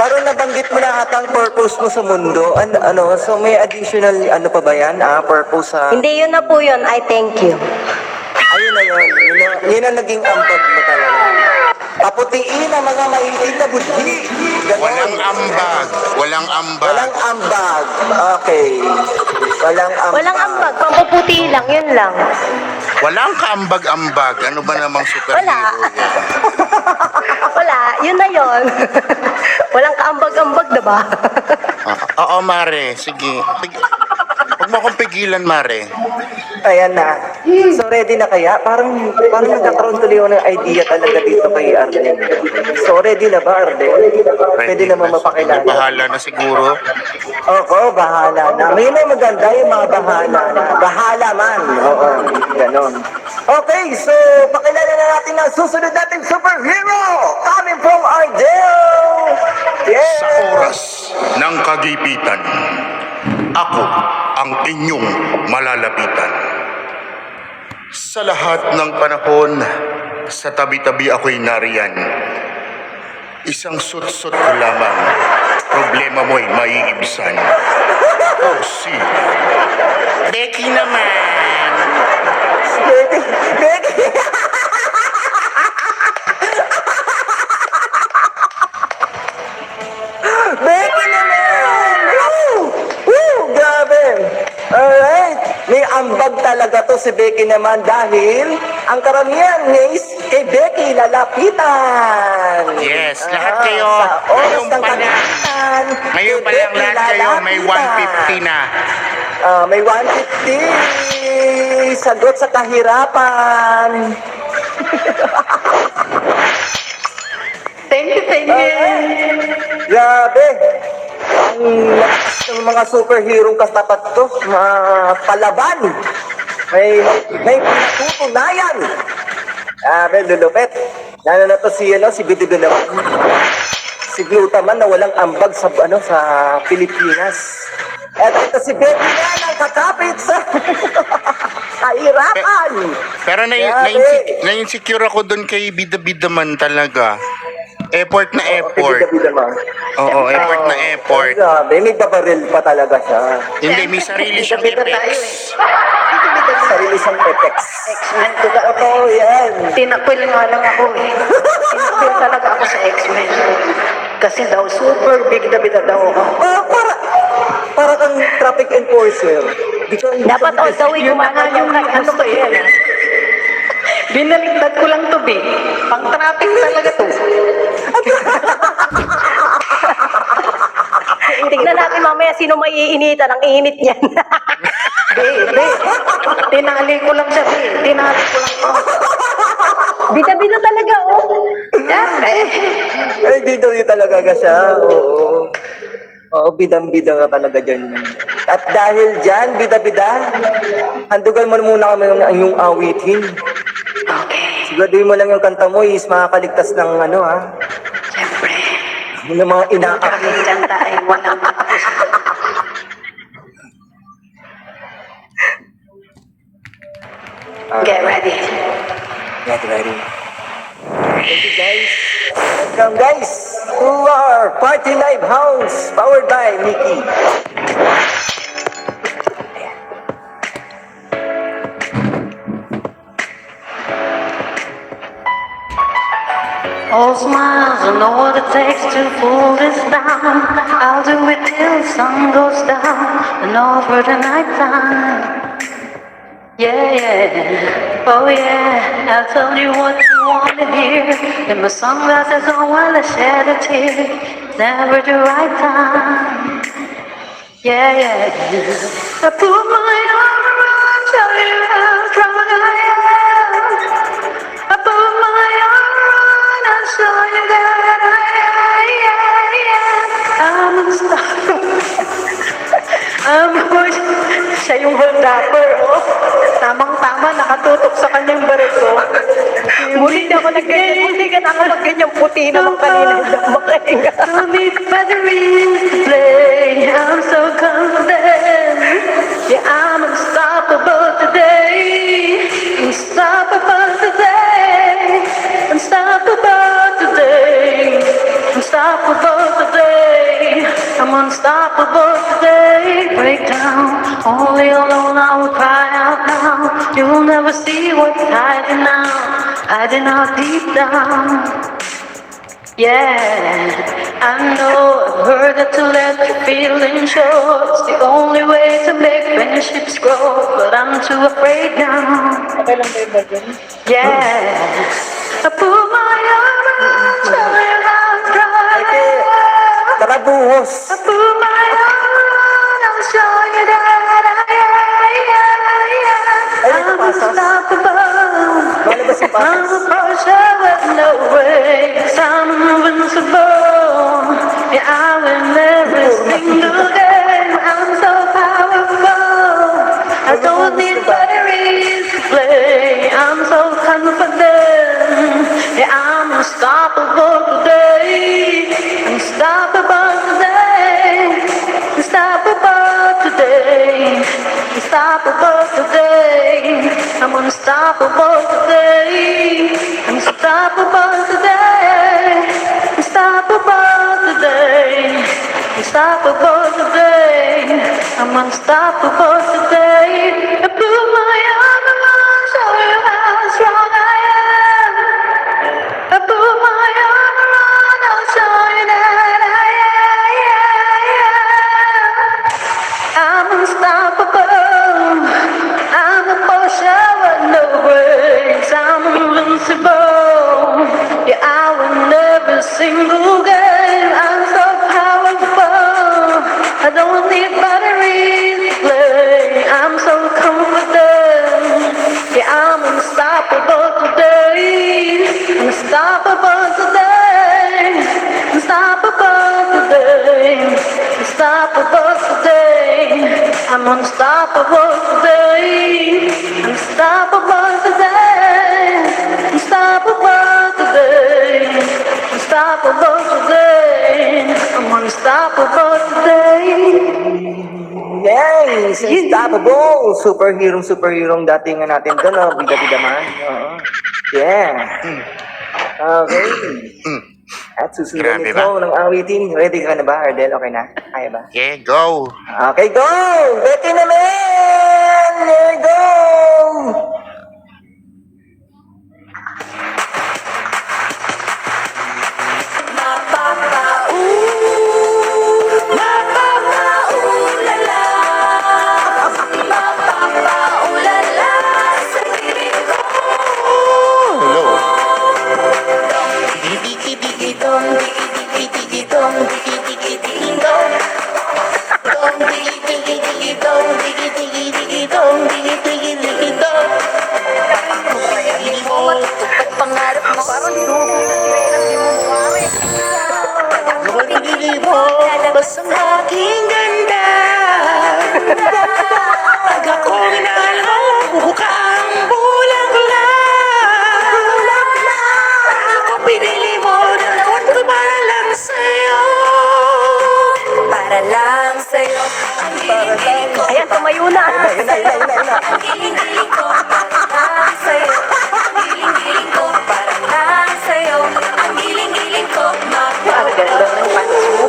Parang nabanggit mo na ata ang purpose mo sa mundo. So may additional ano pa ba yan? Purpose sa... Hindi, yun na po yun. I thank you. Ayun na yun. Yun ang naging ambag mo talaga. Paputiin ang mga maiinig na budhi. Ganon. Walang ambag. Walang ambag. Walang ambag. Okay. Walang ambag. Walang ambag. Pampuputi lang. Yun lang. Walang kaambag-ambag. Ano ba namang superhero Wala. yan? Wala. Yun na yun. Walang kaambag-ambag, diba? Oo, Mare. Sige. Huwag mo akong pigilan, Mare. Ayan na. So ready na kaya? Parang nagkakaroon tuloy ako ng idea talaga dito kay Arden. So ready na ba, Arden? Pwede naman mapakilala. Bahala na siguro. Oo, bahala na. May na maganda yung mga bahala na. Bahala man. Oo, ganon. Okay, so pakilala na natin ang susunod nating superhero coming from Ardell. Yeah. Sa oras ng kagipitan, ako ang inyong malalapitan. Sa lahat ng panahon, sa tabi-tabi ako'y nariyan. Isang sut-sut ko lamang, problema mo'y maiibsan. Oh, si Becky naman. Becky, Becky. Becky naman! Woo! Woo! Grabe! Alright! May ambag talaga to si Becky naman dahil ang karamihan is kay Becky lalapitan. Yes, lahat kayo. Sa oras Ngayon ng pa lang. kagipitan, Ngayon pa kay lang Becky lahat kayo may lalapitan. 150 na. May 150 sagot sa kahirapan. Thank you, thank you. Grabe. Ang lakas ng mga superhero katapat to. Palaban. May pinatutunayan. Grabe, lulupet. Lalo na to si Bidido naman. Si Glutaman na walang ambag sa Pilipinas. At ito si Becky na ang kakapit sa kahirapan. Pero na-insecure ako doon kay Bida-Bida man talaga. Effort na effort. Oo, effort na effort. Grabe, may babaril pa talaga siya. Hindi, may sarili siyang effects. Sarili siyang effects. X-Men ko ka. Totoo yan. Tinakwil nga lang ako eh. Tinakwil talaga ako sa X-Men. Kasi daw, super big na bida daw ako. Para kang traffic enforcer. Dapat all the way gumaganyan ka. Ano to yan? Binaligtad ko lang to, B. Pang-traffic talaga to. Tignan natin mamaya sino may iinitan. Ang init niyan. Be. Tinali ko lang siya, B. Tinali ko lang to. Bida-bida talaga, oh. Yan, eh. Ay, dito talaga ka siya. Oo. Oo, bidang-bida ka talaga dyan. At dahil dyan, bida-bida, handugan mo muna kami ang iyong awitin. Okay. Siguraduhin mo lang yung kanta mo is makakaligtas ng Siyempre. yung mga inaakit. Kakilanta ay walang kapos. Get ready. Get ready. Thank you guys. Welcome guys to our Party Live House powered by Mickey. All smiles, I know what it takes to pull this down. I'll do it till the sun goes down and all for the night time. Yeah, oh yeah, I'll tell you what you want to hear. In my sunglasses on while I shed a tear. Never the right time. Yeah, I put my arm around, tell you how strong I am. I put my arm around and show you that I'm unstoppable. Siya yung hold-upper, oh. Tamang-tama, nakatutok sa kanyang barko. Muli na ako nagganyan. Hindi ka na ako nagganyan puti naman kanina. Makahinga. Don't need batteries to play. I'm so confident. Yeah, I'm unstoppable today. Unstoppable today. Unstoppable today. Unstoppable today. unstoppable today. Break down, only alone I will cry out now. You'll never see what's hiding out deep down. Yeah, I know, I've heard that to let your feelings show. It's the only way to make friendships grow. But I'm too afraid now. Yeah, I put my arm around you and I'll cry. Nakabuhos. I put my arm around, I'll show you that I'm unstoppable. Malabas yung I'm patas. a Porsche with no brakes. I'm invincible. Yeah, I win every single game. I'm so powerful. I don't need batteries to play. I'm so confident. Yeah, I'm unstoppable today. Unstoppable today. Unstoppable today. Unstoppable today. I'm unstoppable today. Unstoppable today. Unstoppable today. Unstoppable today. I'm unstoppable today. I put my arm around, show you how strong I am. I put my arm around, I'll show you that I'm unstoppable. I'm a Porsche with no brakes. I'm invincible. Yeah, I win every single game. I'm so powerful. I don't need batteries to play. I'm so confident. Yeah, I'm unstoppable today. Unstoppable today. Unstoppable today. Unstoppable today. I'm unstoppable today. Unstoppable today. Unstoppable today. Unstoppable today. I'm unstoppable today. Yes, unstoppable. Superhero dating natin doon, no? Bida-bida man. Oo. Yeah. Okay. At susunod Grabe nito ba? ng awitin. Ready ka na ba, Ardel? Okay na? Kaya ba? Yeah, go! Okay, go! Ready na, man! Here we go! Hello. Pangarap mo. Parang dugo na sirena, di mo mawari. Lalabas ang aking ganda. Pag ako'y naloko kang bulaklak. Ako pinili mo na noon ko para lang sa'yo. Para lang sa'yo. Ang hiling-hiling ko. Ayan, tumayo na. Yun na. Ang hiling-hiling ko para lang sa'yo. Ang hiling-hiling ko para lang sa'yo. Ang hiling-hiling ko Ang ganda ng pants mo,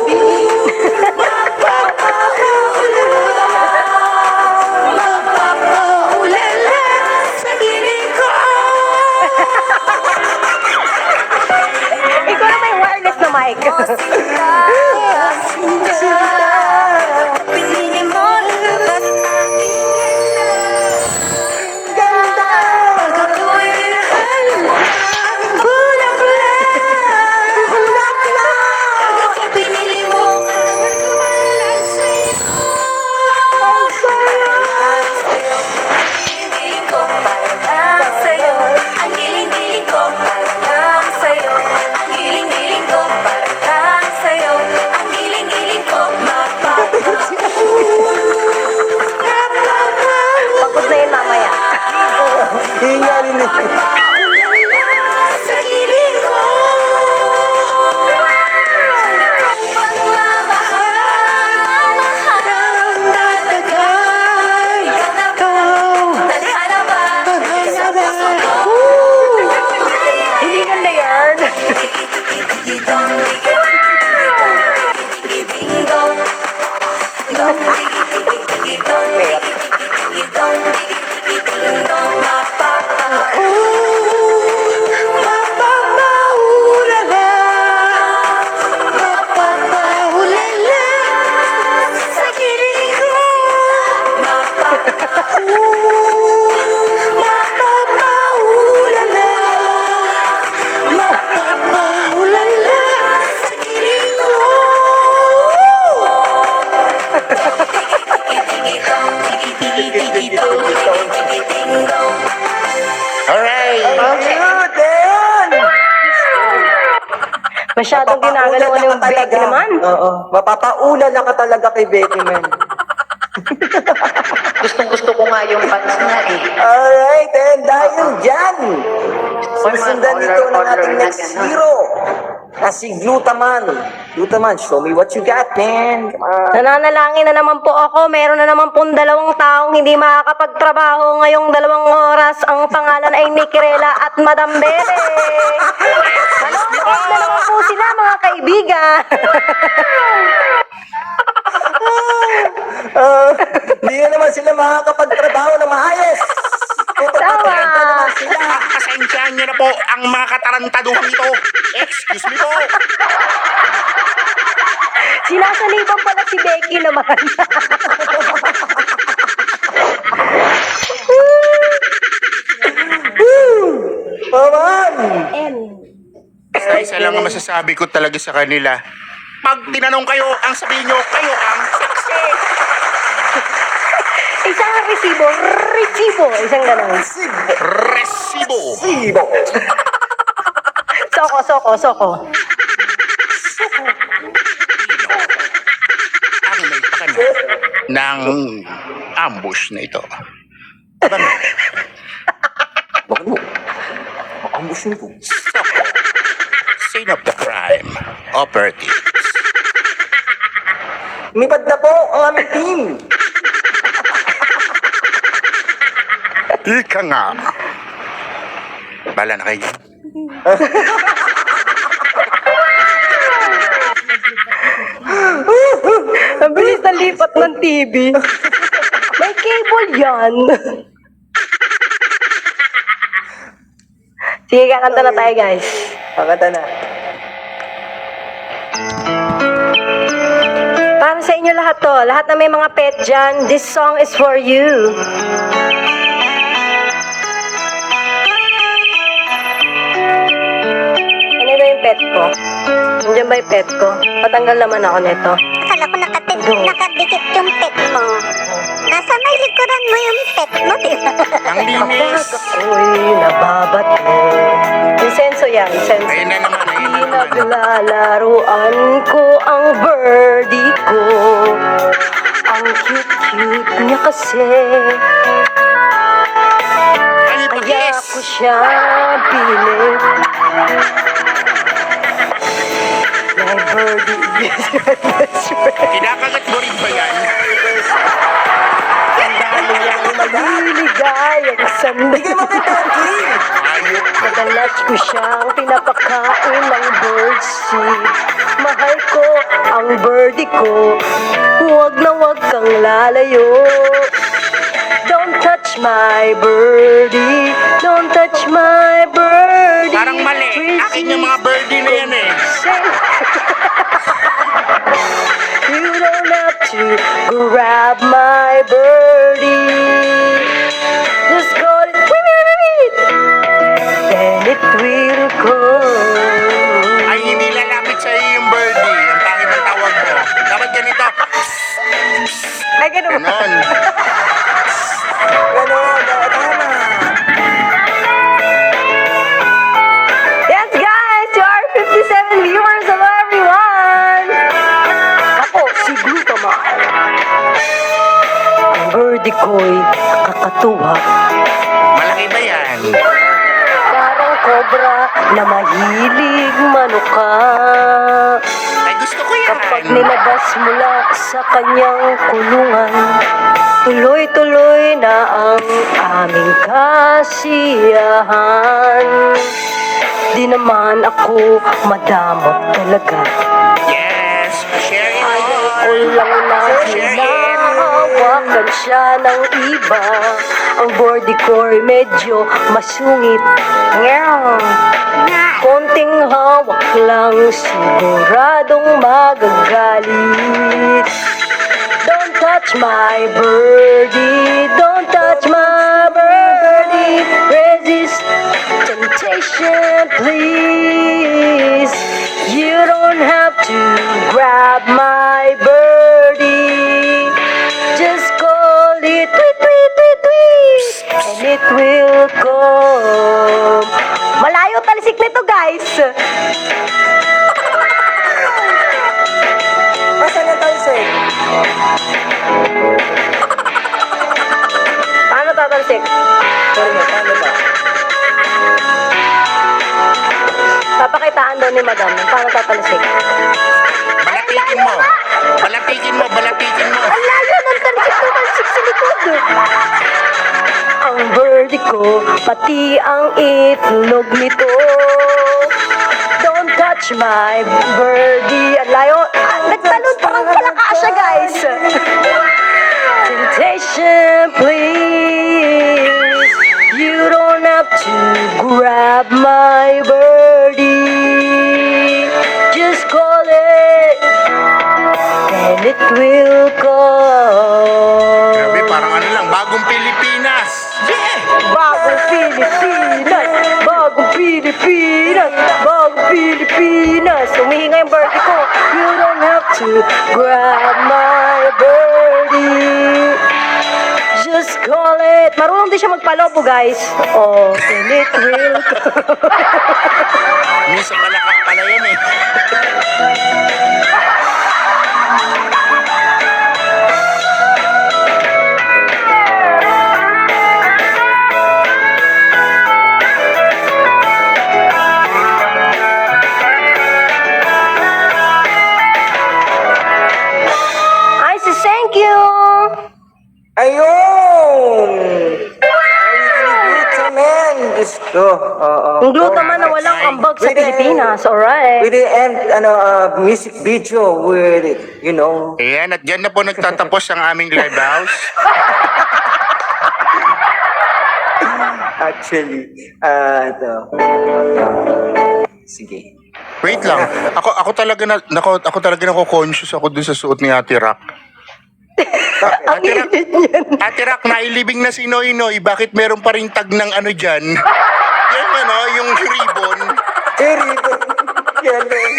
Ulala sa giling ko. Ikaw na may wireless na mic. Pinili mo lahat ng Ganda! pag ako'y minahal ang bulaklak. Pag ako pinili mo, kumalan sa'yo. Ang hiling-hiling ko para lang sa'yo. Ang hiling-hiling ko para lang sa'yo. Ang hiling-hiling ko para lang Magaling ka yung Becky talaga. naman. Oo. Mapapaulala ka talaga kay Becky, man. Gustong-gusto ko nga yung pants niya eh. Alright, and dahil dyan, Or mga susundan ito ng color ating na next gano'n. hero na si Glutaman. Glutaman, show me what you got, man. Come on. Nananalangin na naman po ako. Meron na naman pong 2 taong hindi makakapagtrabaho ngayong 2 oras. Ang pangalan ay Nikirela at Madam Bebe. Manonood na naman po sila, mga kaibigan. Hindi na naman sila makakapagtrabaho na maayos. Tama. Pasensyahan niyo na po ang mga katarantaduhan ito. Excuse me po. Sinasaliban pala si Becky naman. Paman! Isa lang ang masasabi ko talaga sa kanila. Pag tinanong kayo, ang sabihin nyo, kayo ang sexy. Isang resibo. Isang ganun. Resibo. Sibo! Soko. Ang may pakana ng ambush na ito. Diba? Bakit mo? Ambush mo. Scene of the crime. Operative. Lumipad na po ang aming team. Ika nga. Bala na kayo. Ang bilis na lipat ng TV. May cable yan. Sige, kakanta na tayo, guys. Pakata na. Para sa inyo lahat to, lahat na may mga pet dyan, this song is for you. Ano ba yung pet ko? Nandiyan ba yung pet ko? Patanggal naman ako nito. Akala ko nakadikit yung pet mo. Nasa may likuran mo yung pet mo, di ba? Ang linis. Ako'y nababato. Insenso yan, insenso. Ayun na naman, ayun na naman. Naglalaruan ko ang birdie ko. Ang cute-cute niya kasi. Ay, Kaya pagkis. ko siya pilit. My birdie is my best friend. Kinakagat mo rin ba yan? Ang dami niyang maliligayang sandali. Ayok. Madalas ko siyang pinapakain ng birdseed. Mahal ko ang birdie ko. Huwag na huwag kang lalayo. Don't touch my birdie. Don't touch my birdie. Parang mali. Akin yung mga birdie na yan eh. You don't have to grab my birdie. Just call it, then it will come. Ay, hindi lalapit sa iyo yung birdie. Ang pangit ng tawag mo. Dapat ganito. Ay, ganun ba? Ganon. Ganon, tama. Yes, guys! To our 57 viewers, hello everyone! Ako, si Glutaman. Ang birdie ko'y nakakatuwa. Malaki ba yan? Parang cobra na mahilig manuka. Ay, gusto ko yan. Kapag nilabas mula sa kanyang kulungan, tuloy-tuloy na ang aming kasiyahan. Di naman ako madamot talaga. Yes. Share it Ayaw ko all. lang na hinahawakan siya ng iba. Ang birdie ko'y medyo masungit. Ngayon, konting hawak lang, siguradong magagalit. Don't touch my birdie, don't touch my birdie. Resist temptation, please. You don't have to grab my birdie. Just call it tweet, tweet, tweet, tweet, and it will come. Malayo talisik nito, guys. Paano tatalsik? Sorry nga, paano ba? Papakitaan daw ni madam. Paano tatalsik? Balatikin mo. Balatikin mo, balatikin mo. Ang layo ng talsik sa likod. Ang birdie ko, pati ang itlog nito. Don't touch my birdie. Ang layo. Nagtalon pa lang pala kasya, guys. Temptation, please. You don't have to grab my birdie. Just call it, and it will come. Grabe, parang ano lang, bagong Pilipinas. Yeah! Bagong Pilipinas, bagong Pilipinas, bagong Pilipinas. Humihinga yung birdie ko. You don't have to grab my birdie. Just call it. Marunong din siya magpalobo, guys. Oh, and it will come. Minsan palakak pala yan eh. I say thank you. Ayun! Ay, glutamine! Diyos ko. Oo. Ang glutamine na walang ambag sa Pwede- Pilipinas, alright. We did end music video with it, you know. Ayan, at dyan na po nagtatapos ang aming live house. Actually, ito. Sige. Wait lang. Ako talaga nako-conscious ako dun sa suot ni Ate Rock. Ate Rock, nailibing na si Noy Noy. Bakit meron pa rin tag ng ano dyan? Yung ano, yung ribbon. Ribbon. Yan eh.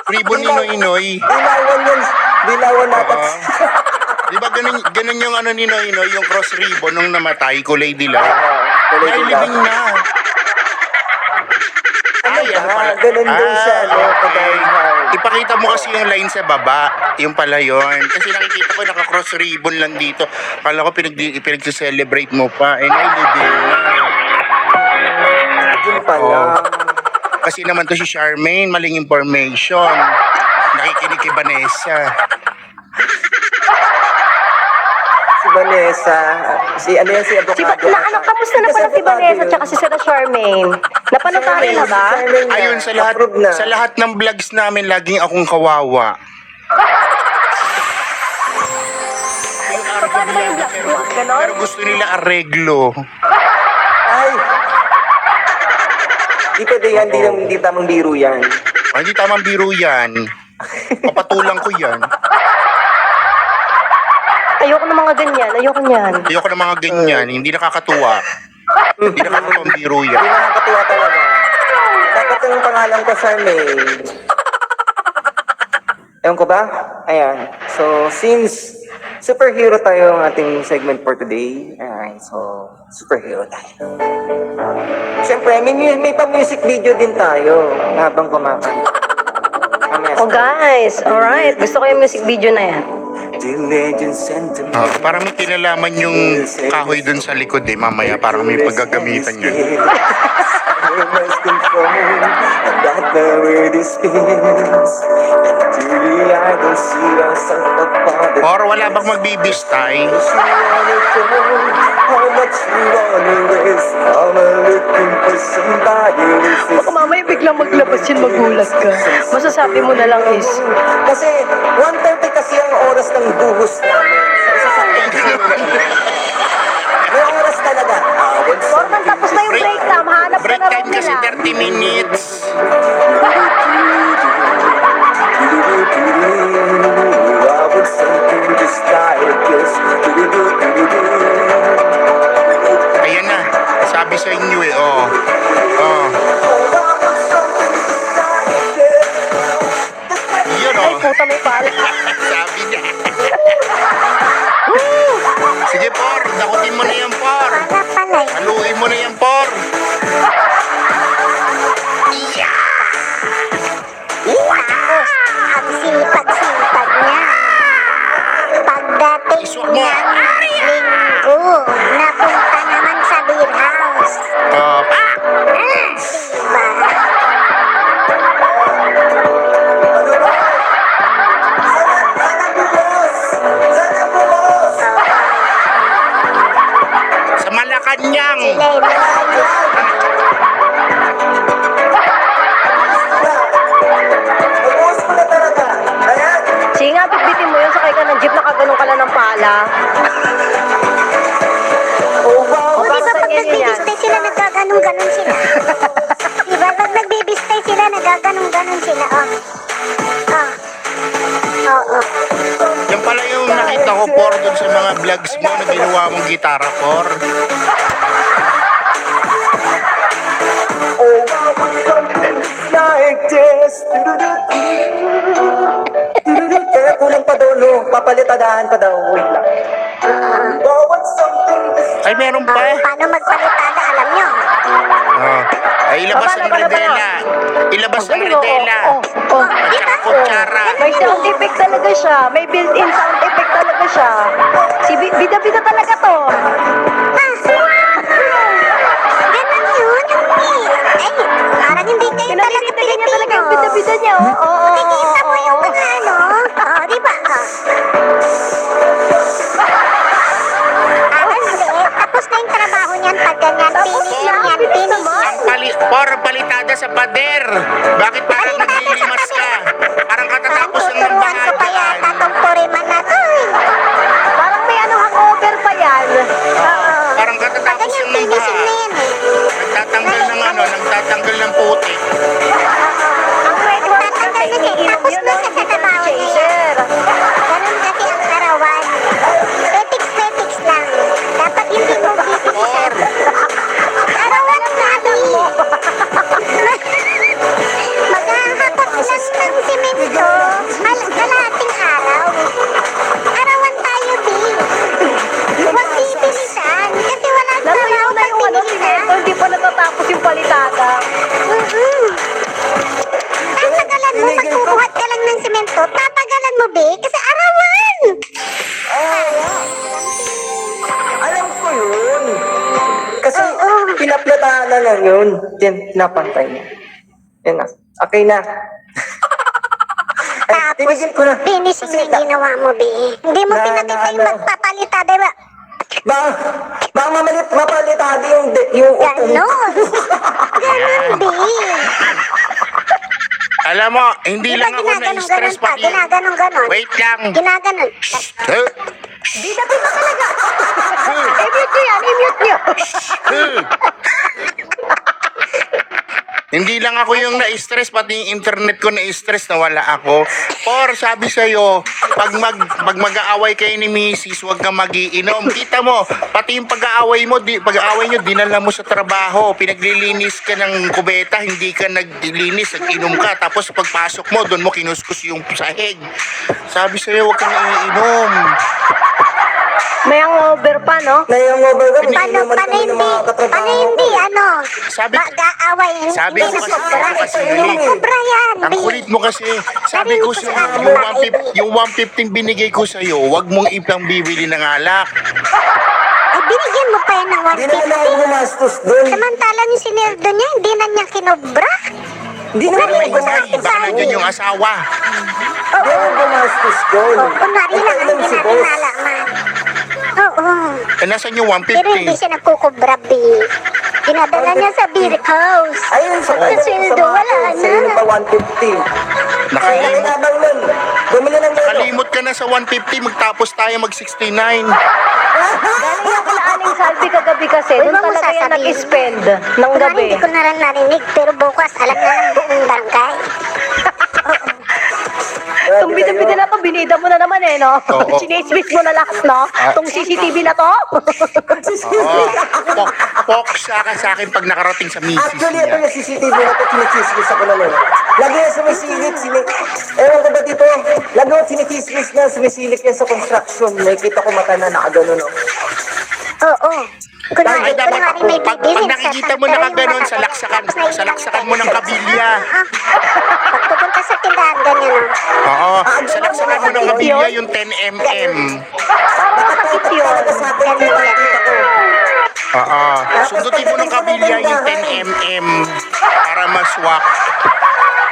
Ribbon ni Noy Noy. Dilawan yan. Dilawan natin. Di ba ganun yung ano ni Noy Noy, yung cross ribbon nung namatay, kulay dilaw. Kulay dilaw. Nailibing na. Ay, ano pala? Ganun din siya, ano, kadahihan. Ipakita mo kasi yung line sa baba. Yung pala yun. Kasi nakikita ko naka-cross ribbon lang dito. Kala ko pinag-celebrate mo pa. Eh, nailibing na. Yun pala. Kasi naman to si Charmaine, maling information. Nakikinig kay Vanessa. Si Vanessa. Si ano yan, si Avocado. Kamusta na pala si Vanessa tsaka si Sarah Charmaine? Napanotarin na ba? Ayun, sa lahat ng vlogs namin, laging akong kawawa. Paano ba yung vlog mo? Ganon? Pero gusto nila areglo. Ay! Di pwede yan, di tamang biro yan. Ay, hindi tamang biro yan. Papatulang ko yan. Ayoko ng mga ganyan. Ayoko niyan. Ayoko ng mga ganyan. Hindi nakakatuwa. Hindi nakakatuwa ang biro Hindi yan. nakakatuwa talaga. Dapat yung pangalan ko, Charmaine. Ewan ko ba? Ayan. So, since superhero tayo ang ating segment for today, ayan, so, superhero tayo. Siyempre, may pa-music video din tayo habang kumakanta. Oh guys, alright. Gusto ko yung music video na yan. The legend sentiment. Parang may kinalaman yung kahoy dun sa likod eh. Mamaya parang may paggagamitan yun. I must confirm that the word is fierce. Truly, I don't see myself upon the Or wala bang magbibistay? how much you wanna risk. I'm looking for somebody who's Baka mamaya biglang maglabas yun, magulat ka. Masasabi mo na lang is, Kasi 1:30 kasi ang oras ng buhos namin. Sa isa sa may oras talaga. Norman, tapos na yung break time. Hanap ka Break na time rin kasi nila. 30 minutes. I want something just like this. Ayan na. Sabi sa inyo eh. Oh. Oh. Yun Ay, oh. puta, may pala. Sabi niya. Sige, Por. Dakutin mo na yan, Por. Para pala eh. Haluin mo na yan, Por. Ang sipag-sipag niya. Pag gala. Oh, wow. O, di ba Para pag sa inyo yan. nagbibistay sila, naggaganong-ganon sila? Di ba pag nagbibistay sila, naggaganong-ganon sila? Oh. Oh. Oo. Yan pala yung nakita ko, Por, dun sa mga vlogs mo na ginawa mong gitara, Por. Oh, something like this. Kaya kulang pa daw, no? Papalitadahan pa daw. Wait lang. Bawat something this. Ay, meron pa. Paano magpalitada, alam nyo? Ay, ilabas ang redela. Ilabas ang redela. At saka kutsara. May sound effect talaga siya. May built-in sound effect talaga siya. Si bida-bida talaga to. Ganun yun. Ay, parang hindi kayo talaga Pinakikita niya talaga yung Pilipino. bida-bida niya. Oo. Nakikita mo yung mga ano? Oo, di ba? Hindi. Tapos na yung trabaho niyan pag ganyan. Finish lang yan. Finish yan. Por, palitada sa pader. Bakit parang naglilimas ka? Parang katatapos ng Tuturuan ko pa yata nagbahagan. tong puriman na to. Parang may ano hangover pa yan. Parang Pag katatapos ganyan, ng finishing na nagbahagan. yan eh. Nagtatanggal ng putik. Ang red horse kasi Tatanggal na siya. iniinom Tapos yun na no? siya sa Hindi trabaho ganun niya yan. chaser. Ganun kasi ang karawan. Petiks lang. Dapat hindi mo Por, arawan natin. Maghahakot lang ng simento. Kalahating araw. Arawan tayo, Bi. Huwag bibilisan. Kasi wala Natuyo na yung ano, simento, hindi pa natatapos yung palitada. Tatagalan mo, magbubuhat ka lang ng simento. Tatagalan mo, Bi. Kasi arawan. Alam ko yun. Kasi Oo. pinaplatahan na lang yun. Yan, napantay niya. Yan na. Okay na. Ay, Tapos, tinigil ko na. finishing na yung ginawa mo, Bi. Hindi mo Na- pinakita na- yung ano? magpapalita, diba? Baka mapalitado yung upo mo. Ganon, Bi. alam mo, hindi Di ba lang ako na-stress ginaganon-ganon pa? pati. Ginaganon-ganon. Wait lang. Ginaganon. Huh? Bida-bida talaga. I-mute nyo yan, i-mute nyo. Hindi lang ako yung na-stress, pati yung internet ko na-stress, nawala ako. Or sabi sa'yo, pag mag-aaway kayo ni Mrs., huwag kang magiinom. Kita mo, pati yung pag-aaway mo, pag-aaway nyo, dinala mo sa trabaho. Pinaglilinis ka ng kubeta, hindi ka naglinis, nag-inom ka. Tapos pagpasok mo, doon mo kinuskus yung sahig. Sabi sa'yo, huwag kang iinom. May hangover pa, no? Nayang-over ka. Paano hindi, ano? Sabi- Mag-aaway. sabi Hindi ko na kasi- sobra. sabi ko kasi, Hindi na sobra yan, Ang Bi. kulit mo kasi, sabi ko sa'yo, yung 150 binigay ko sa'yo, huwag mong ipang bibili ng alak. Ay, binigyan mo pa yan ng Hindi naman ako 150. gumastos doon. Samantalang yung sineldo niya, hindi na niya kinobra. Hindi naman Pero ako may isa, gumastos. baka nandyan yung asawa. Hindi ako gumastos doon. O, kunwari lang, Ito hindi si natin boss. nalaman. Oo. Eh, nasan yung Pero hindi 150? siya nagkukubra, Bi. Dinadala niya sa beer house. Ayun, sa Sweldo, wala na. Sa'yo pa 150. Ay, Nakalimot, nakinabang nun. Bumili ng gano'n. nakalimot ka na sa 150, magtapos tayo mag-69. Galing ako kala Aling Salvi kagabi kasi. Uy, Doon wag mo talaga yan sasabihin. nag-spend ng Kunwari, gabi. hindi ko na rin narinig, pero bukas alam na ng buong barangay. Itong bida-bida na to, binida mo na naman eh, no? Oo. Sinismis mo na lahat, no? Itong CCTV na to. Oo. Poksa ka sa akin pag nakarating sa misis Actually, ito niya. yung CCTV na ito, kinikismis ako na nun. Lagi yan sumisilip, ewan ko ba dito, lagi yung sinikismis na sumisilip yan sa construction. Nakikita ko mata na nakagano, no? Oo. Kunwari, Ay, dapat kunwari may pag bibilin nakikita mo na kaganon, salaksakan mo ng kabilya. Pag pupunta sa tindahan, ganyan, no? Oo, salaksakan mo ng kabilya yung 10mm. Parang masakit yun. Ganun yan. Oo, sundutin mo ng kabilya yung 10mm para maswak.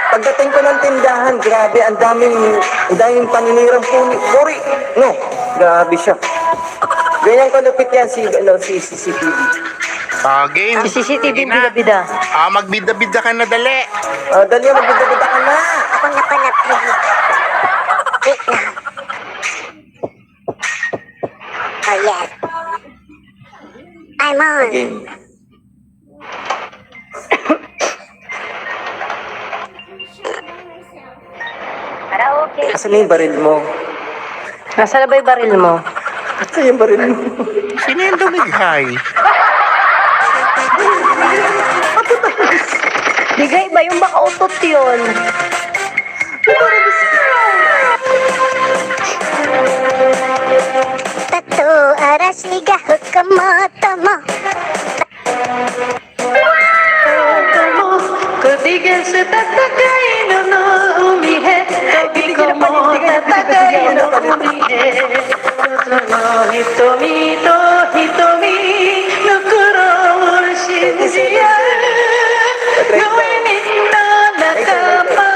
Pagdating ko ng tindahan, grabe, ang daming paninirang puri. No, grabe siya. Ganyan ko lupit yan si CCTV. Game. Si CCTV Sige na. bida-bida. Magbida-bida ka na dali. Dali, magbibigita ka na. Ako na pala, Bi. Wait lang. on. Game. Karaoke. Asan na yung baril mo? Nasa na ba yung baril mo? Asan yung baril mo? Sino yung dumighay? Bigay ba yung baka utot yun? Tato arasiga hukamoto mo. Kutigan sa tatagay no umihe Togi ko mo tatagay no umihe Hitomi to hitomi no kurou shinjiya Gawin na nakama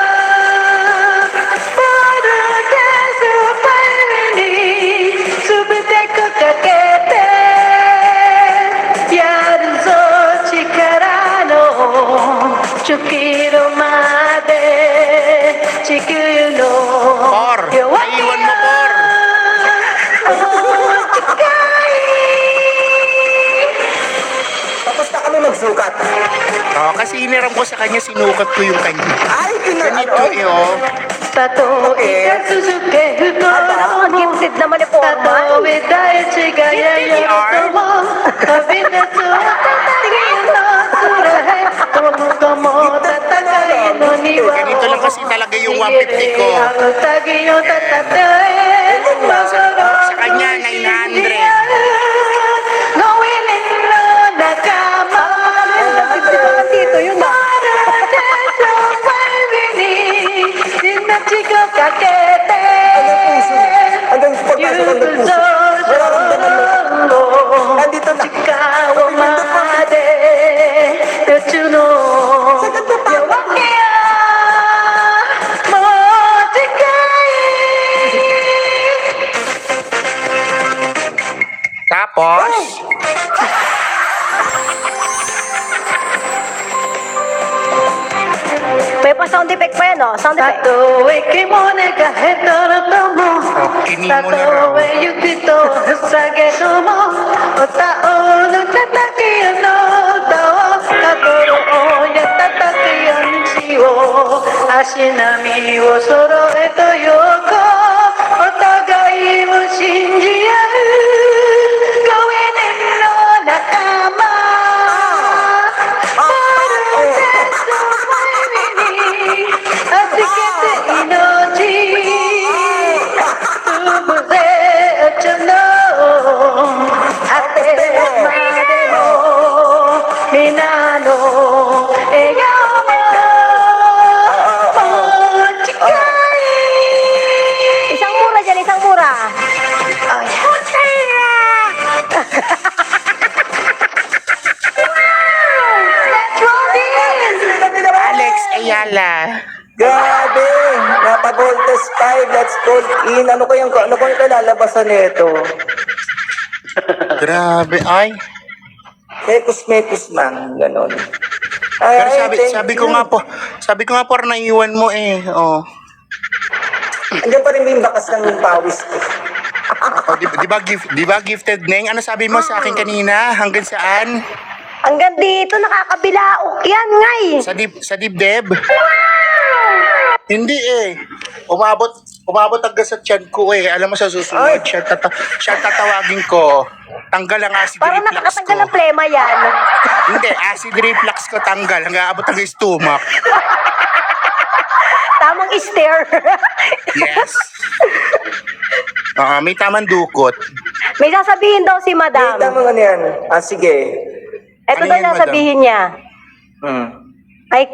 Para desu paini Subite ko kakete Yaru zo chikara no Chukiro made Chikuyu no Por, naiwan mo, Por. Tapos na kami magsukat. Oh, kasi iniram ko sa kanya, sinukat ko yung kanya. Ay, Ganito, oh. Tato ikazuzuke Ang hukoro gifted naman ni Foreman. Tato wedai chigaya yotomo Kabina to tatagay no surahe Tomo kamo tatagay no niwa Ganito lang kasi talaga yung 150 ko. Ako tagiyo tatatay Sa kanya, 900. Gawin no nakama Dito yun ah. Hanggang pagpasok ng puso. Nararamdaman mo. Nandito na. Tapos, May pa sound effect pa yan oh. Sound effect. oh, kinin mo na raw. Ashinami wo soroeto yoko Otagai mo shinjiau Gawin no nakama Parutesu maimini Asukete inochi Tubuze ochono Ate made no Mina no Egao Isang mura dyan, isang mura. Alex Ayala. Grabe! Napa-Voltes 5, let's call in. Ano kayang kalalabasan nito? Grabe, ay. Mekus-mekus man, ganon. Ay, Pero thank sabi you. ko nga po, naiwan mo eh. Oh. Andiyan pa rin yung bakas ng pawis ko. Oh, di ba gifted, Neng? Ano sabi mo sa akin kanina? Hanggang saan? Hanggang dito, nakakabilaok yan, ngay. Sa dibdib? Hindi eh. Umabot hanggang sa tiyan ko eh. Alam mo sa susunod, siya tatawagin ko. Tanggal ang acid Parang reflux nakakatanggal ko. ng plema yan. Hindi, acid reflux ko tanggal. Hanggang abot hanggang stomach. Tamang stare. Yes. May tamang dukot. May sasabihin daw si Madam. Tama nga yan. Sige. Ito Ano daw yan, sasabihin niya. Ay,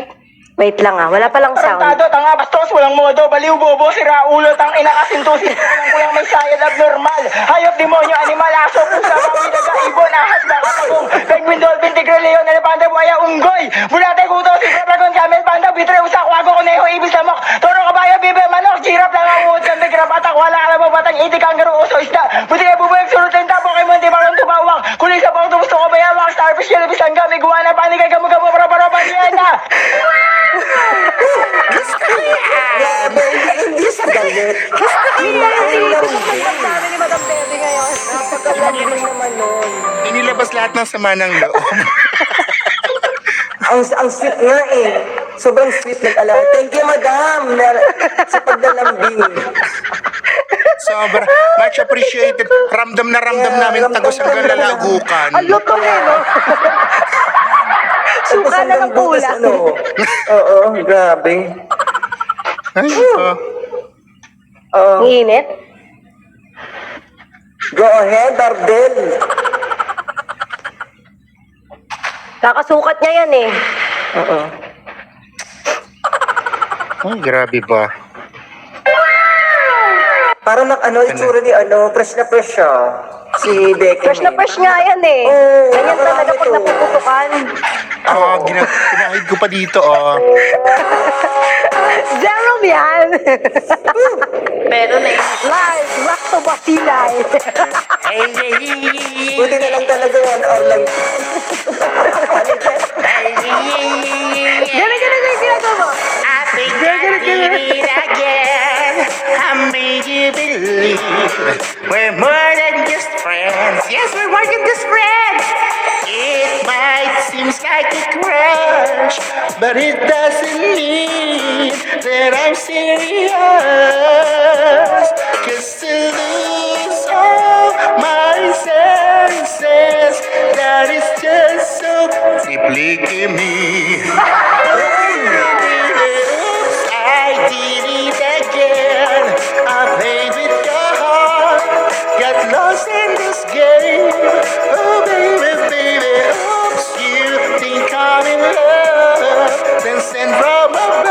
wait lang ah. Wala palang sound. Tarantado, tanga, bastos, walang modo, baliw, bobo, sira, ulo, tang ina, kasintusin, kulang may sayad, abnormal, hayop, demonyo, animal, aso, pusa, bawi, daga, ibon, ahas, baka, pagong, penguin, dolphin, tigre, leon, elefante, buhaya, unggoy, bulate, kuto, sipra, dragon, camel, panda, bitre, usak, wago, kuneho, ibis, lamok, toro, kabayo, bibe, manok, girap, langawood, kambing, karapatak, wala, alam, batang, itik, kangaroo, uso, isda, buti, bubuyag, surut, tenta, Pokemon, tibarang, tumawang, kulis, sabang, tumusto, kabayawang, starfish, jellyfish, langgam, iguana, panikay, gamu-gamu, para-para, panieta. Grabe, hindi galit. Sabi ni Madam Bebe ngayon. Napakagalit mo naman nun. Inilabas lahat ng sama ng loob. Ang sweet nga eh. Sobrang sweet nag-ala. Thank you, madam, sa paglalambing. Sobra. Much appreciated. Ramdam na ramdam namin tagos ang kalalagukan. Ang lutong eh, no? Suka na ng butas, ulam. ano. Oo, grabe. Ay, ito. Ang init. Go ahead, Ardel. Kakasukat niya yan eh. Oo. Ay, grabe ba? Parang itsura ni fresh na fresh siya. Si Becky. Fresh na fresh nga yan eh. Oo, Ganyan talaga pag ito. napuputukan. Oo, pinahid ko pa dito, oh. Jerome yan. Pero na live, rock to Basilay. Buti na lang talaga yan, Orlang. Ganun yung ginagawa mo. I think I did it again. I made you believe we're more than just friends. Yes, we're more than just friends. It might seem like a crush, but it doesn't mean that I'm serious. 'Cause to lose all my senses, that is just so deeply in me. Oops, I did it again. I played with your heart, got lost in this game. Oh baby, baby, oops, you think I'm in love, then sent from above.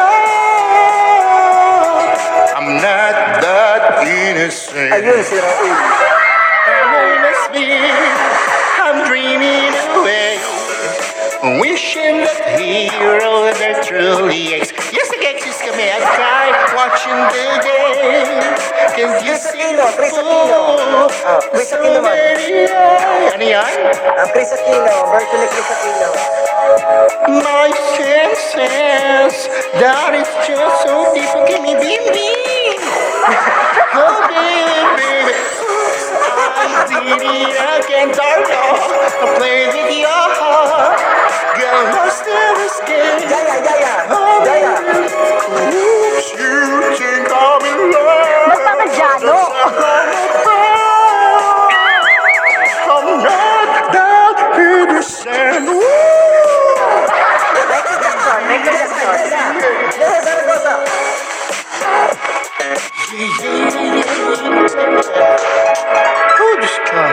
I'm not that innocent. Ayun, si Raul. I'm dreaming away, wishing that heroes are truly ex. Yes, nag-exist kami. I cry watching the game. Cause you Chris see Aquino, Chris Aquino. Chris Aquino man. Ano yan? Chris Aquino, version ni Chris Aquino. My senses, that is just so deep. Give me, baby. Oh, baby. I did it again, darling. I played with your heart. Got lost in this game. Jaya, Jaya, Oh, Jaya. oops, you think I'm in love. Magpapajano. I'm not that innocent. Michael Jackson, Michael Jackson. Yes, Zaragoza. Oh, Diyos ka.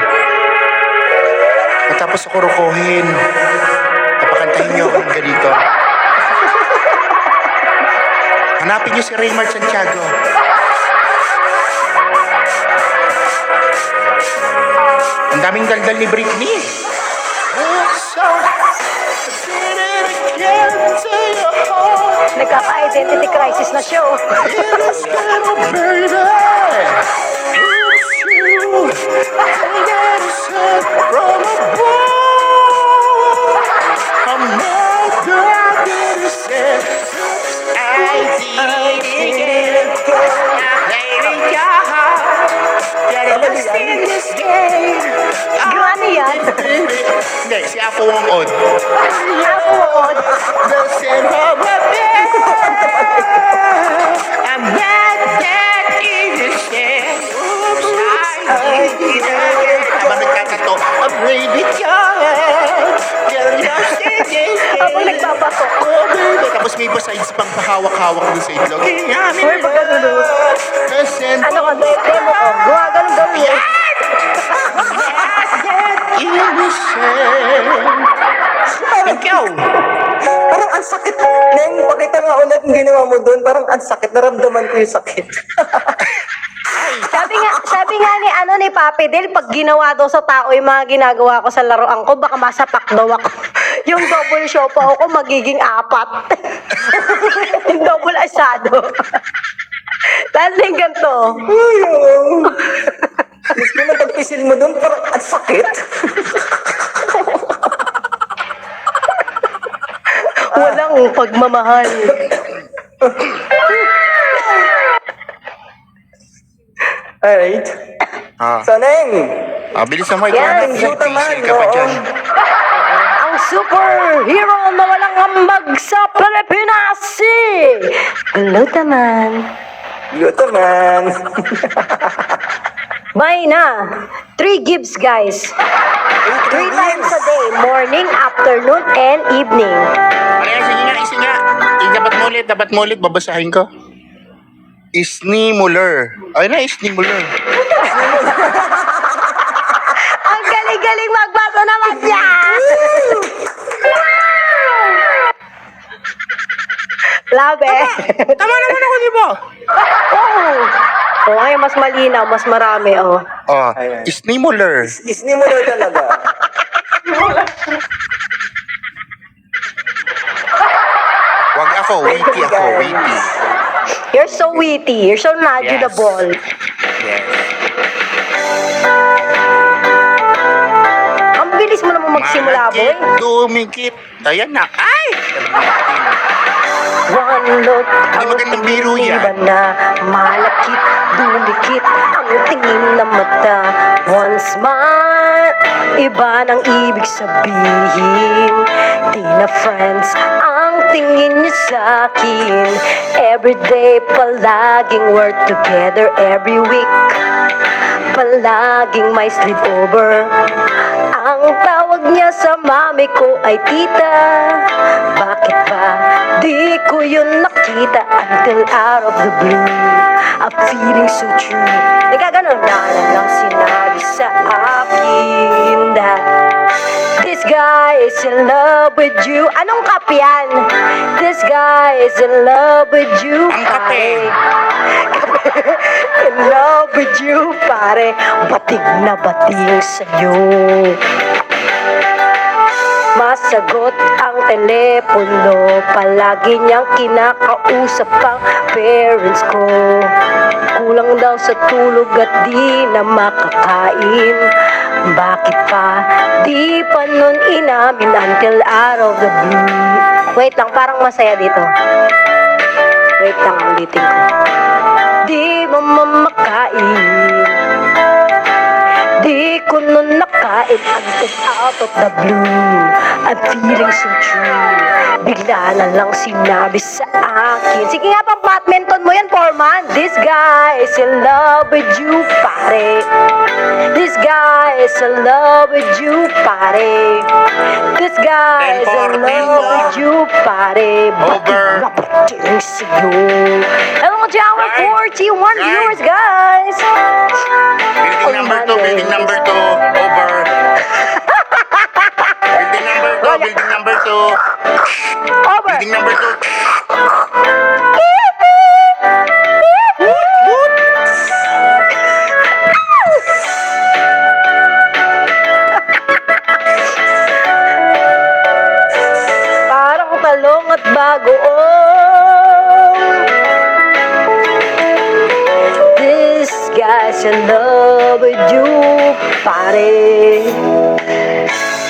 Matapos ako rukuhin, napakantahin niyo ako ng ganito. Hanapin niyo si Raymart Santiago. Ang daming daldal ni Britney. Nagkaka-identity crisis na siya. Oh. Granny yan. Hindi, si Apo Wong Od. Ako on. I'm not that innocent. Oops, I did it again. Habang nagkakato, I'm really young. Get lost in this Habang nagbabato. Oh, baby. Tapos may besides pang pahawak-hawak dun sa itlog. Uy, baga dulo. Ano ka, demo ko. Gumagano-gano yun. Thank you. Parang ang sakit. Neng, pakita nga ulit yung ginawa mo doon. Parang ang sakit. Naramdaman ko yung sakit. Sabi nga ni Papi Del, pag ginawa daw sa tao yung mga ginagawa ko sa laruan ko, baka masapak daw ako. Yung double siopaw ko magiging 4. Yung double asado. Lalo na yung ganito. Gusto mo pagpisil mo doon, parang ang sakit. Walang pagmamahal. Alright. Ah, So, Neng, bilis naman. Ikaw Yes, na. cute naman, Busy ka pa oo. dyan. Ang superhero na walang ambag sa Pilipinas, si Glutaman. Luto man. May na. 3 gives, guys. 3 times a day. Morning, afternoon, and evening. Ano yan? Sige nga, isi nga. Dapat mo ulit, babasahin ko. Isnimuler. Ay na, Isnimuler. Ang galing-galing magbasa naman yan! Love eh. Tama naman ako, di ba? Oo. Oh, ngayon mas malinaw, mas marami, oh. Oh, Ayan. Isnimuler. Isnimuler talaga. Wag ako, witty ako, witty. You're so witty. You're so knowledgeable. Yes. Ang bilis mo naman magsimula, boy. Dumikit. Ayan na. Ay! One look, ang magandang biro yan. iba na malakit, dumikit ang tingin na mata. One smile, iba ng ibig sabihin. Di na friends ang tingin niya sa akin. Everyday palaging work together every week. Palaging may sleepover. Ang tawag niya sa mami ko ay tita. Bakit ba di ko yun nakita until out of the blue? I'm feeling so true. Nagkaganon na lang sinabi sa akin that this guy is in love with you. Anong kape yan? This guy is in love with you. Ang kape. In love with you, pare. Bating na bating sa'yo. Masagot ang telepono. Palagi niyang kinakausap ang parents ko. Kulang daw sa tulog at di na makakain. Bakit pa di pa nun inamin until out of the blue? Wait lang, parang masaya dito. Wait lang, ulitin ko. Di mo mamakain. Di ko nun nakain until out of the blue. I'm feeling so true. Bigla na lang sinabi sa akin. Sige nga, pang badminton mo yan, Foreman. This guy is in love with you, pare. This guy is in love with you, pare. This guy is in 10-14 love with you, pare. Over. Bating sa'yo. Hello, Jawa, 41 viewers, guys. Building number 2, over. Building number 2. Over. Building number 2. Parang talong at bagoong. This guy's in love with you, pare.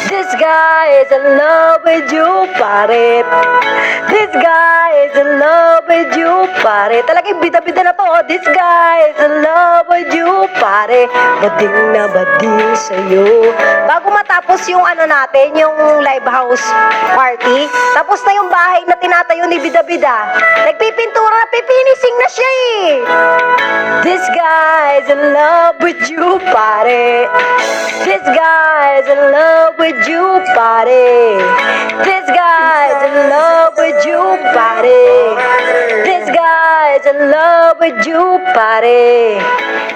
This guy is in love with you, pare. This guy is in love with you, pare. Talagang bida-bida na to. Oh. This guy is in love with you, pare. Bading na bading sa'yo. Bago matapos yung ano natin, yung live house party, tapos na yung bahay na tinatayo ni Bida-Bida. Nagpipintura, pipinising na siya eh. This guy is in love with you, pare. This guy is in love with you, pare. This guy is in love with you, pare. This guy is in love with you, pare.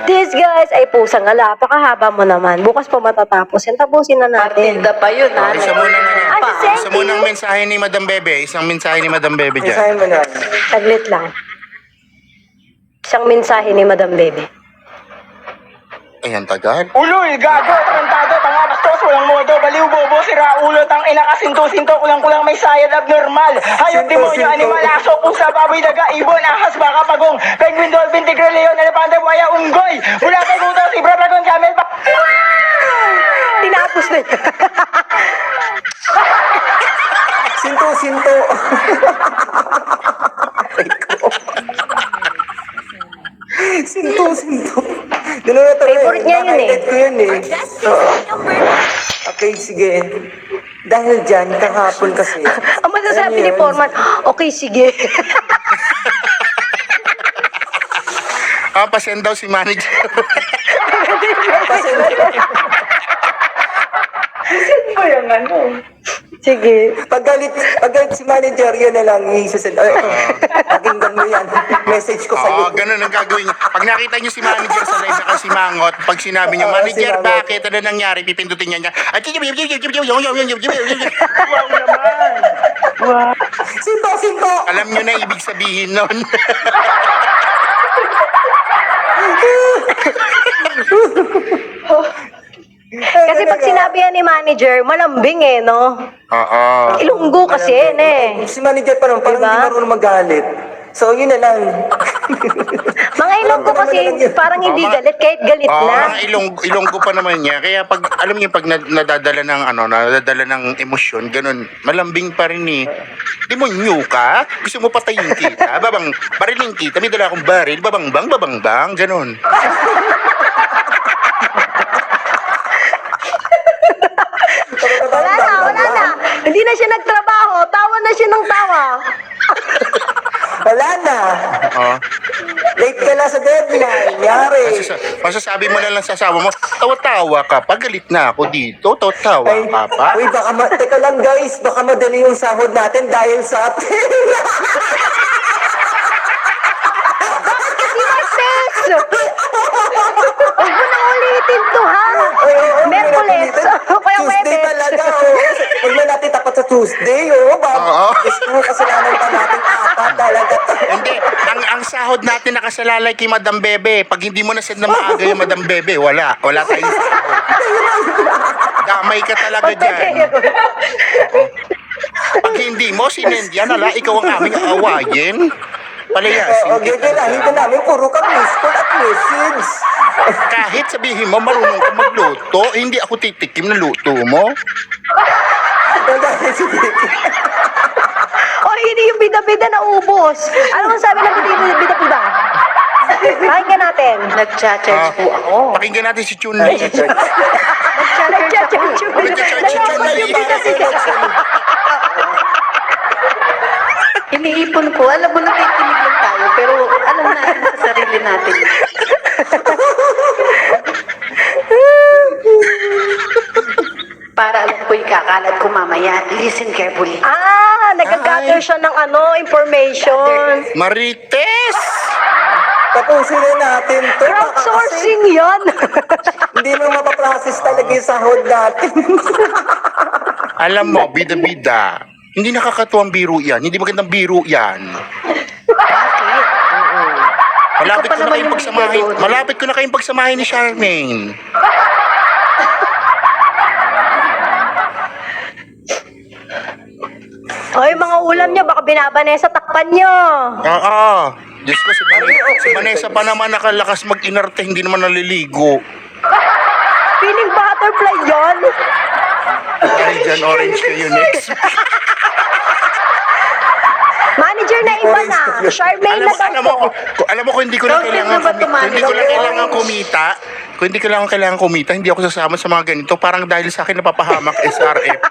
This guys ay pusang ala, pakahaba mo naman. Bukas pa matatapos yan. Tapusin na natin. Partida pa yun, ha? Isa muna na. Ay, thank Isa muna ang you. mensahe ni Madam Bebe. Isang mensahe ni Madam Bebe dyan. Isahin mo na. Saglit lang. Isang mensahe ni Madam Bebe. Ayan, tagal. Uloy, gago, tarantado, tanga, bastos, walang modo, baliw, bobo, sira, ulo, tang ina, kasinto-sinto, kulang-kulang may sayad, abnormal, hayop, demonyo, Sinto-sinto. animal, aso, pusa, baboy, daga, ibon, ahas, baka, pagong, penguin, dolphin, tigre, leon, elepante, buhaya, unggoy, bulakay, buto, zebra, dragon, camel, Tinapos na yun. Sinto-sinto. Sinto-sinto. Favorite niya yun eh. Highlight ko yun eh. Oo. Okay, sige. Dahil dyan, kahapon kasi. Ang masasabi Ano ni yun? Foreman, okay, sige. Pasend daw si manager. Sige. Pag galit si manager, yun na lang i-send. Pakinggan mo yan. Message ko sa'yo. Oo, ganun ang gagawin niyo. Pag nakita niyo si manager sa live na si Mangot, pag sinabi niyo, Oo, manager, si Mangot. bakit? Ano nangyari? Pipindutin niya. Sinto! Alam niyo na ibig sabihin nun. Kasi pag sinabi yan ni manager, malambing eh, no? Oo. Ilunggo kasi yan eh. Si manager pa naman, parang Diba? hindi marunong magalit. So, yun na lang. Mga ilunggo kasi parang hindi Oo, galit kahit galit Oo, na. mga ilonggo pa naman niya. Kaya pag, alam niyo, pag nadadala ng, nadadala ng emosyon, ganun, malambing pa rin eh. Demonyo ka? Gusto mo patayin kita? Bariling kita, may dala akong baril, babangbang, ganun. Wala na. Hindi na siya nagtrabaho. Tawa na siya ng tawa. Wala na. Oo. Late ka na sa deadline. Yari. Masasabi mo na lang sa asawa mo, tawa-tawa ka pa, galit na ako dito, tawa-tawa ka pa. Uy, teka lang guys, baka madali yung sahod natin dahil sa atin. Kasi Martes! Huwag mo nang ulitin to, ha? Merkules. O kaya Tuesday Webes. talaga, oh. Huwag na natin tapat sa Tuesday, oh. Oo. Gusto kasalanan pa natin apat talaga. Hindi, ang sahod natin nakasalalay kay Madam Bebe. Pag hindi mo na send na maaga yung Madam Bebe, wala tayong sahod. Damay ka talaga dyan. Pag hindi mo, sinend yan, ikaw ang aming aawayin. Palayasin Okay, kita. ganahin ka namin, puro ka miss call at message. Kahit sabihin mo, marunong ka magluto, hindi ako titikim na luto mo. Ganahin si Vicky. O, hindi yung bida-bida na ubos. Ano ang sabi ng bida-bida? Pakinggan natin. Nag-charge po ako. Pakinggan natin si Chun-Li. Nag-charge yung bida-bida. Iniipon ko. Alam mo, nakikinig lang tayo. Pero alam natin sa sarili natin. Para alam ko yung kakalat ko mamaya. Listen carefully. Nag-gather siya ng information. Marites! Tapusin na natin to. Crowdsourcing yan. Hindi mo mapaprocess talaga yung sahod natin. Alam mo, bida-bida. Hindi nakakatuwang biro yan. Hindi magandang biro yan. Bakit? Malapit Ikaw pa ko na naman kayong yung pagsamahin. bida doon. Malapit ko na kayong pagsamahin ni Charmaine. Ay, mga ulam niya, baka binabanesa takpan niyo. Oo. Diyos ko, si Vanessa pa naman nakalakas mag-inarte, hindi naman naliligo. Feeling butterfly yon. Ay, dyan, orange kayo next. Manager na iba na. Charmaine na daw po. Alam mo kung hindi ko lang Don't kailangan think about kung hindi ko lang money. kailangan kumita, kung hindi ko lang kailangan kumita, hindi ako sasama sa mga ganito. Parang dahil sa akin napapahamak SRF.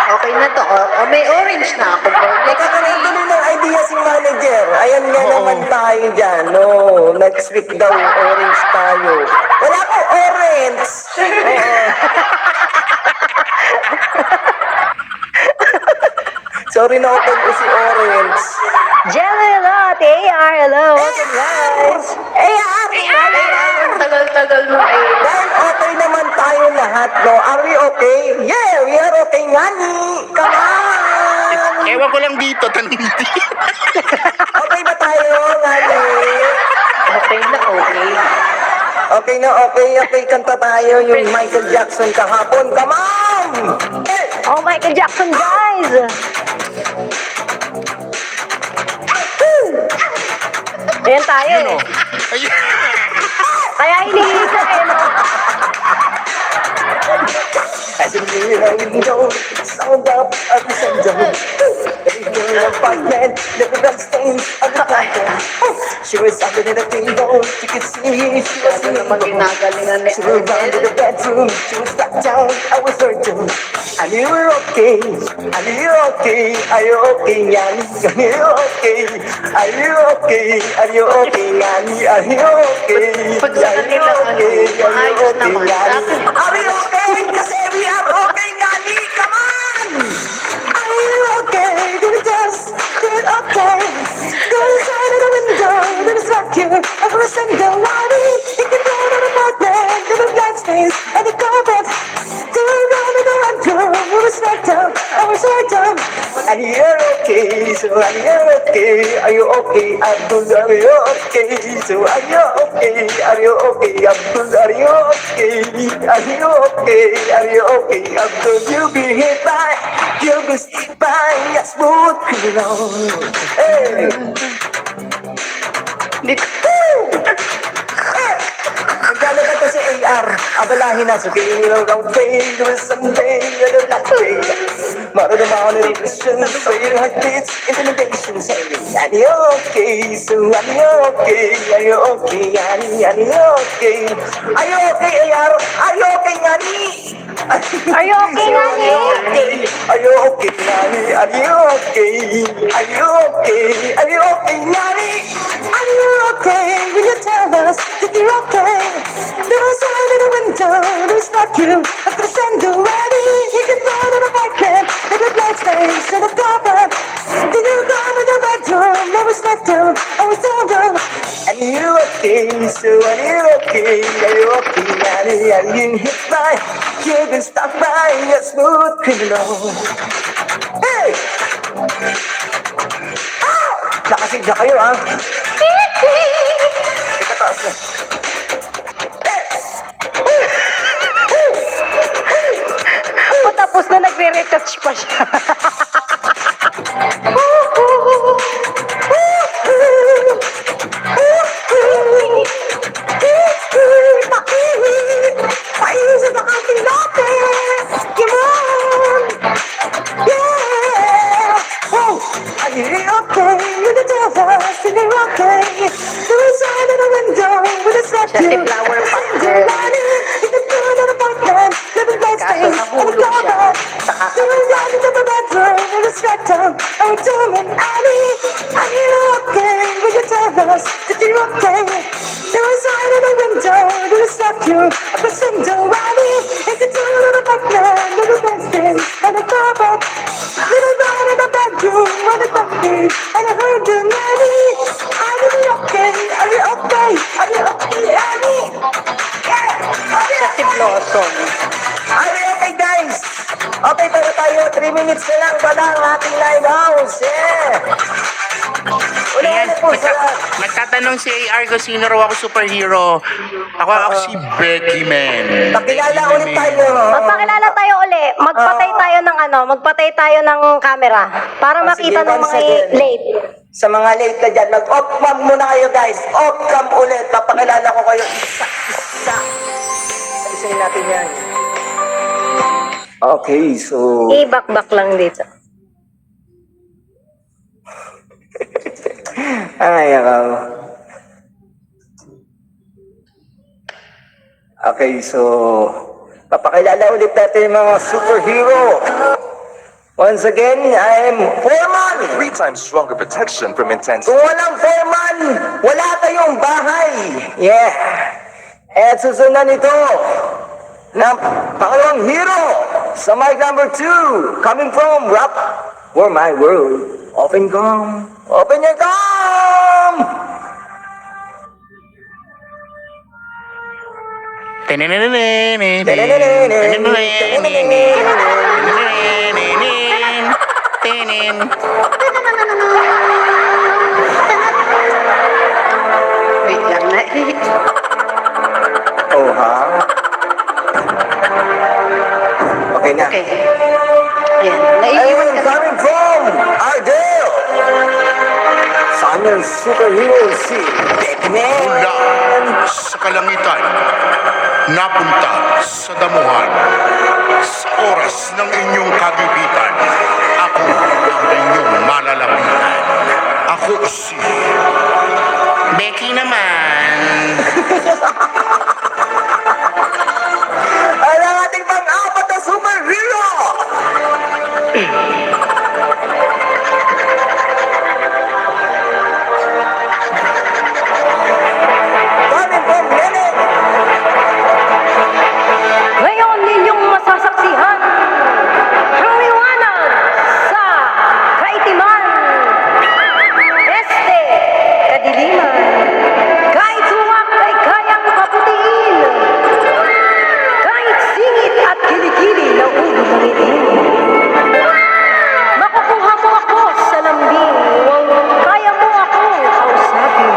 Okay na to. May orange na ako. Next Kakaroon din ng idea si manager. Ayan nga Oo. naman tayo dyan. No, next week daw, orange tayo. Wala ko orange. Oo. Sorry na open ko si orange. Jelly lot, AR, hello. Welcome guys. tagal-tagal mo eh. Dahil okay naman tayo lahat, no? Are we okay? Yeah, we are okay, ngani. Come on! Ewan ko lang dito, tanong dito. Okay ba tayo, ngani? Okay na okay. Okay na, okay, kanta tayo yung Michael Jackson kahapon. Come on! Oh, Michael Jackson, guys. Ayan tayo Ano? eh. Ay, Kaya hinihisa eh, no? As in here, I know, sound up at the center. Everything apartment, look at the stains of the fire. She was under the window, you could see she was in the Naman ginagalingan ni She was down to the bedroom, she was back down, I was hurt too. I knew you were okay, I knew you were okay, are you okay, Yanni? Are you okay? Are you okay? Are you okay, Yanni? Are you okay? Pag sa Are you kanila, ano, okay? Are you maayos okay, naman. Sa Yanni? akin, Are you okay? Kasi we are okay, Yanni! Come on! Are you okay? Did it just, did it okay? Go inside of the window, let us rock you. Over a single body, you can go to the apartment, to the black space, and the carpet. To the round of the bedroom, we was right up, I was right up. And you're okay, so are you okay? Are you okay, Abdul? Are you okay? So are you okay? Are you okay, Abdul? Are you okay? Are you okay? Are you okay, Abdul? You'll be hit by, you'll be hit by a smooth criminal. Hey! Naglalagay ko si AR, abalahin na sa kinilaw ng pain, with Sunday and a black day. Marunong ako na repression, so your heart beats, intimidation, say, are you okay? So are you okay? Are you okay, Yanni? Are you okay? Are you okay, AR? Are you okay, Yanni? Are you okay, Yanni? Are you okay, Yanni? Are you okay? Are you okay? Are you okay, Yanni? Are you okay? Will you tell us that you're okay? There was a light in the window, there's not you. I could send you ready. You can go to the backyard, in the black space, in the carpet. Did you go to the bedroom? I was left down, I was down, down. Are you okay? So are you okay? Are you okay, Yanni? Are you hit by? You've been stuck by a smooth criminal. Hey! Ah! Nakasigla kayo, ah. Ikataas na. o tapos na nagre-retouch pa siya. Paisip ang ating lote! Come on! Yeah! Oh! Are you okay? With the devil, are you okay? The side of the window with a Siya si statue. Flower Pot And Girl. money, you can do it on a apartment, living bed Kaso space, nahulog on a siya. carpet. Saka You were down into the bedroom with a spectrum. Oh, Tom and Annie, are you okay? Will you tell us that you're okay? There was a light in the window, there was not you. I was single, Annie. You can do it on a apartment, living bed space, on a carpet. Little down in the bedroom, on the coffee, and I heard the nanny. Are you okay? Are you okay? Are you okay, Annie? Yeah! Siya si Blossom. Are you okay, guys? Okay, pero tayo, 3 minutes na lang pala ang ating live house. Yeah! Ayan, Ulit po sa... nagtatanong si AR kung sino raw ako superhero. Ako si Becky Man. Pakilala ulit tayo. Magpakilala tayo uli. Magpatay tayo ng magpatay tayo ng camera para makita ng once mga again. late. Sa mga late na dyan, mag-off cam muna kayo, guys. Off cam ulit. Papakilala ko kayo isa-isa. Alisin natin yan. Okay, so... I-back lang dito. Ay, ako. Okay, so... Papakilala ulit natin yung mga superhero. Once again, I am Foreman! 3 times stronger protection from intense. Kung walang Foreman, wala kayong bahay. Yeah. At susunod nito, na pangalawang hero sa mic number 2, coming from Rap for My World. Open com. Open your com! Wait lang na. Oh, ha? Okay na. Okay. Ayan. Naiiwan Ayun, kasi. coming from Ardell. Sa kanyang superhero si Beckman. Mula sa kalangitan, napunta sa damuhan. Sa oras ng inyong kagipitan, ako ang inyong malalapitan. Ako si Eki naman. Ay, ang ating pang-apat na superhero! Coming from Neneng! Ngayon ninyong masasaksihan ang liwanag sa kaitiman. Este, kadiliman. Kahit suwak ay kayang kaputiin. Kahit singit at kilikili na ulo ng itim. Makukuha mo ako sa lambing. Kaya mo akong kausapin.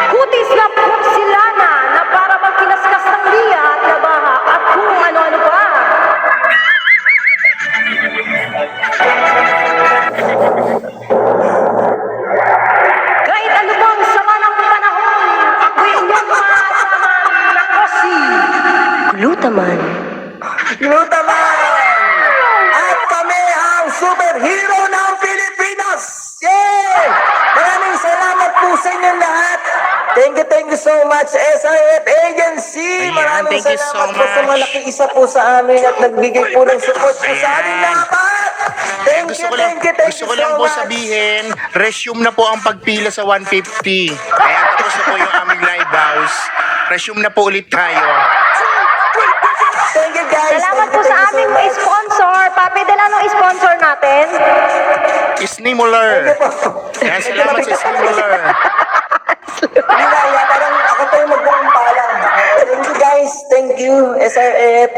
Kutis na porsilana na para bang kinaskas ng liya at nabaha at kung ano-ano pa. Kahit ano bang sama ng panahon, ako'y inyong maasahan na kosi. Glutaman. Glutaman! At kami ang superhero ng Pilipinas! Yay! Maraming salamat po sa inyong lahat. Thank you so much, SRF Agency. Ayan, Maraming thank you so salamat po sa much. malaki isa po sa amin at nagbigay po ng support po sa aming Ayan. dapat. Thank Gusto you, ko lang, thank you gusto so ko lang po much. sabihin, resume na po ang pagpila sa 150. Ayan, tapos na po yung aming live house. Resume na po ulit tayo. Thank you guys. Salamat Thank po you, sa thank you aming so much. sponsor. Papi, dala nung sponsor natin. Isnimuler. Ayan, salamat sa Isnimuler. Hindi na, yan, parang ako pa yung magbumpala. Thank you guys, thank you SRF,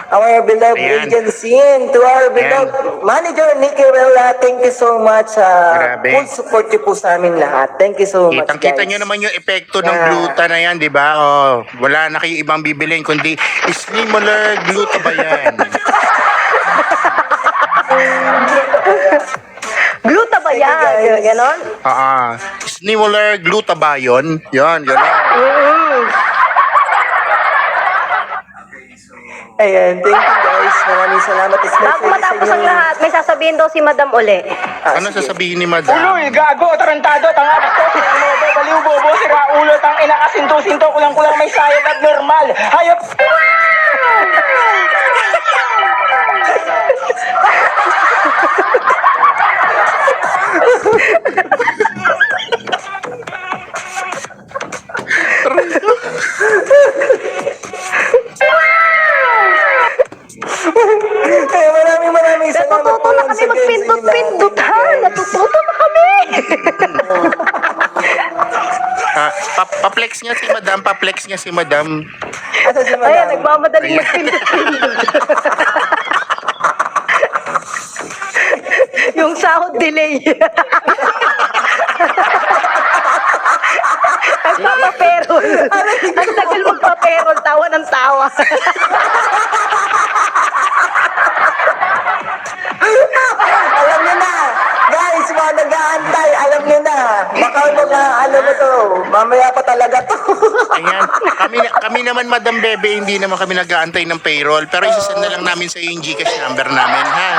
our beloved Ayan. agency, and to our beloved manager Nicky Rella, thank you so much. Grabe. Full support niyo po sa amin lahat. Thank you so much guys. Kitang-kita nyo naman yung epekto ng Yeah. gluta na yan, di ba? Oh, wala na kayo ibang bibilin, kundi Isnimuler gluta ba yan? Gluta ba yan? guys. Ganon? Isnimuler gluta ba yun? Yan, gano'n. Ayan, thank you guys. Maraming salamat. Bago Especially matapos sa ang inyo. lahat, may sasabihin daw si Madam uli. Ano sasabihin ni Madam? Ulul, gago, tarantado, tanga, basto, sinamodo, baliw, bobo, sira, ulo, tang ina, kasinto-sinto, kulang-kulang may sayad, abnormal, hayop. Kaya maraming salamat Natututo po na once kami again sa inyo magpindot-pindot lahat. ha. Natututo na kami. Pa-flex niya si Madam, pa-flex niya si Madam. Asa si Ayan, Madam? nagmamadaling Ayan. magpindot-pindot. Yung sahod delay. Nagpapaperol. Ang tagal magpaperol. Tawa ng tawa. Alam niyo na. Guys, mga nag-aantay, alam niyo na. Baka mga ano mo to. Mamaya pa talaga to. Ayan. Kami naman, Madam Bebe, hindi naman kami nag-aantay ng payroll. Pero isasend na lang namin sa iyo yung Gcash number namin, ha?